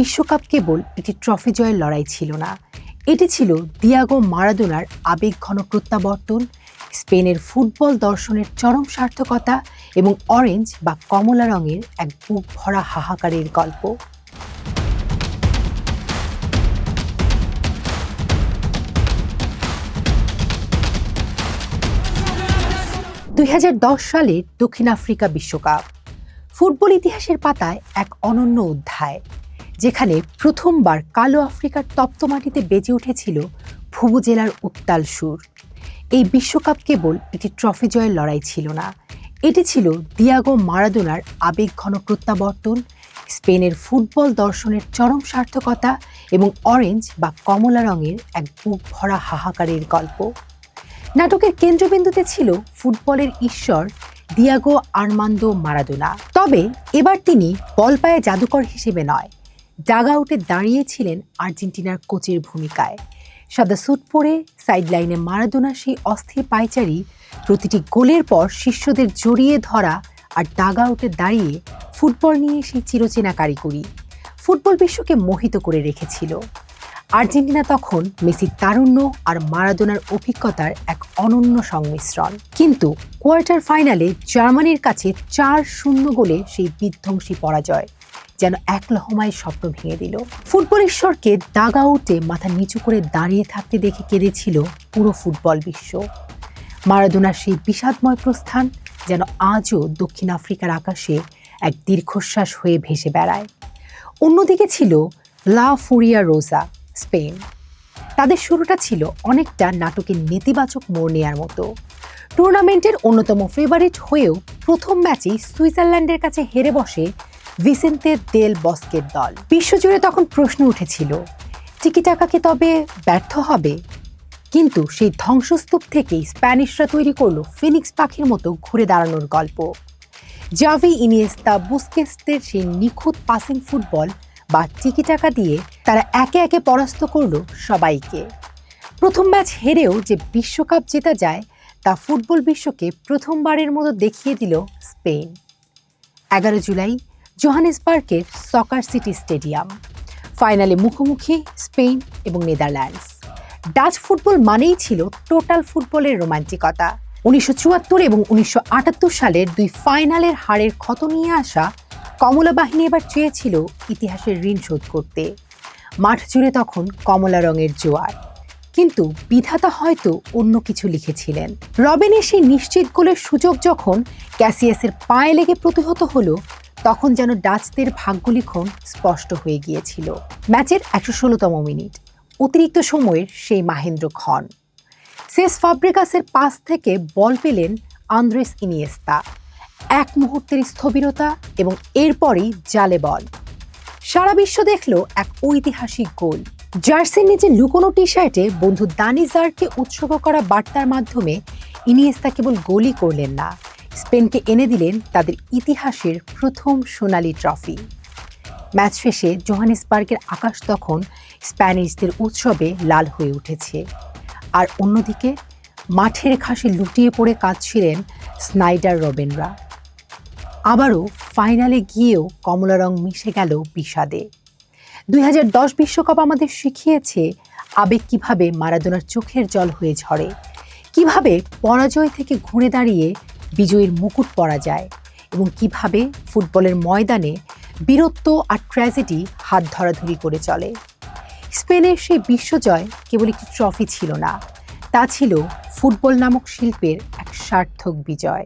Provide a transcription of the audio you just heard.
বিশ্বকাপ কেবল একটি ট্রফি জয়ের লড়াই ছিল না, এটি ছিল দিয়াগো মারাদোনার আবেগঘন প্রত্যাবর্তন, স্পেনের ফুটবল দর্শনের চরম সার্থকতা এবং অরেঞ্জ বা কমলা রঙের এক বুক ভরা হাহাকারের গল্প। সালের দক্ষিণ আফ্রিকা বিশ্বকাপ ফুটবল ইতিহাসের পাতায় এক অনন্য অধ্যায়, যেখানে প্রথমবার কালো আফ্রিকার তপ্ত মাটিতে বেজে উঠেছিল ভুবুজেলার উত্তাল সুর। এই বিশ্বকাপ কেবল একটি ট্রফি জয়ের লড়াই ছিল না, এটি ছিল দিয়াগো মারাদোনার আবেগঘন প্রত্যাবর্তন, স্পেনের ফুটবল দর্শনের চরম সার্থকতা এবং অরেঞ্জ বা কমলা রঙের এক বুক ভরা হাহাকারের গল্প। নাটকের কেন্দ্রবিন্দুতে ছিল ফুটবলের ঈশ্বর দিয়াগো আর্মান্দো মারাদোনা। তবে এবার তিনি বল পায়ে জাদুকর হিসেবে নয়, ডাগআউটে দাঁড়িয়েছিলেন আর্জেন্টিনার কোচের ভূমিকায়। সাদা স্যুট পরে সাইডলাইনে মারাদোনা সেই অস্থির পায়চারি, প্রতিটি গোলের পর শিষ্যদের জড়িয়ে ধরা আর ডাগআউটে দাঁড়িয়ে ফুটবল নিয়ে সেই চিরচেনা কারিগরি ফুটবল বিশ্বকে মোহিত করে রেখেছিল। আর্জেন্টিনা তখন মেসির তারুণ্য আর মারাদোনার অভিজ্ঞতার এক অনন্য সংমিশ্রণ। কিন্তু কোয়ার্টার ফাইনালে জার্মানির কাছে 4-0 গোলে সেই বিধ্বংসী পরাজয় যেন এক লহমায় স্বপ্ন ভেঙে দিল। ফুটবল ঈশ্বরকে ডাগআউটে মাথা নিচু করে দাঁড়িয়ে থাকতে দেখে কেঁদেছিল পুরো ফুটবল বিশ্ব। মারাদোনার সেই বিষাদময় প্রস্থান যেন আজও দক্ষিণ আফ্রিকার আকাশে এক দীর্ঘশ্বাস হয়ে ভেসে বেড়ায়। অন্যদিকে ছিল লা ফুরিয়া রোজা, স্পেন। তাদের শুরুটা ছিল অনেকটা নাটকের নেতিবাচক মোড় নেয়ার মতো। টুর্নামেন্টের অন্যতম ফেভারিট হয়েও প্রথম ম্যাচেই সুইজারল্যান্ডের কাছে হেরে বসে ভিসেন্তে দেল বস্কের দল। বিশ্বজুড়ে তখন প্রশ্ন উঠেছিল, টিকিটাকা কি তবে ব্যর্থ হবে? কিন্তু সেই ধ্বংসস্তূপ থেকেই স্প্যানিশরা তৈরি করলো ফিনিক্স পাখির মতো ঘুরে দাঁড়ানোর গল্প। জাভি, ইনিয়েস্তা, বুস্কেটসদের সেই নিখুঁত পাসিং ফুটবল বা টিকিটাকা দিয়ে তারা একে একে পরাস্ত করলো সবাইকে। প্রথম ম্যাচ হেরেও যে বিশ্বকাপ জেতা যায় তা ফুটবল বিশ্বকে প্রথমবারের মতো দেখিয়ে দিল স্পেন। 11 জুলাই জোহানেসবার্গের সকার সিটি স্টেডিয়াম। ফাইনালে মুখোমুখি স্পেন এবং নেদারল্যান্ডস। ডাচ ফুটবল মানেই ছিল টোটাল ফুটবলের রোমান্টিকতা। 1974 এবং 1978 সালের দুই ফাইনালের হারের ক্ষত নিয়ে আসা কমলা বাহিনী এবার চেয়েছিল ইতিহাসের ঋণ শোধ করতে। মাঠ জুড়ে তখন কমলা রঙের জোয়ার। কিন্তু বিধাতা হয়তো অন্য কিছু লিখেছিলেন। রবিনের সেই নিশ্চিত গোলের সুযোগ যখন ক্যাসিয়াসের পায়ে লেগে প্রতিহত হলো, তখন যেন ডাচদের ভাগ্যলিখন স্পষ্ট হয়ে গিয়েছিল। ম্যাচের 116তম মিনিট, অতিরিক্ত সময়ের সেই মাহেন্দ্র ক্ষণ। সেস ফাব্রেগাসের পাস থেকে বল পেলেন আন্দ্রেস ইনিয়েস্তা। এক মুহূর্তের স্থবিরতা এবং এরপরই জালে বল। সারা বিশ্ব দেখল এক ঐতিহাসিক গোল। জার্সির নিচে লুকোনো টি শার্টে বন্ধু দানি জারকে উৎসর্গ করা বার্তার মাধ্যমে ইনিয়েস্তা কেবল গোলই করলেন না, স্পেনকে এনে দিলেন তাদের ইতিহাসের প্রথম সোনালি ট্রফি। ম্যাচ শেষে জোহানেসবার্গের আকাশ তখন স্প্যানিশদের উৎসবে লাল হয়ে উঠেছে। আর অন্যদিকে মাঠের ঘাসে লুটিয়ে পড়ে কাঁদছিলেন স্নাইডার রবেনরা। আবারও ফাইনালে গিয়েও কমলা রং মিশে গেল বিষাদে। 2010 বিশ্বকাপ আমাদের শিখিয়েছে আবেগ কিভাবে মারাদোনার চোখের জল হয়ে ঝরে, কিভাবে পরাজয় থেকে ঘুরে দাঁড়িয়ে বিজয়ীর মুকুট পরা যায় এবং কিভাবে ফুটবলের ময়দানে বীরত্ব আর ট্র্যাজেডি হাত ধরাধরি করে চলে। স্পেনের সেই বিশ্বজয় কেবল একটি ট্রফি ছিল না, তা ছিল ফুটবল নামক শিল্পের এক সার্থক বিজয়।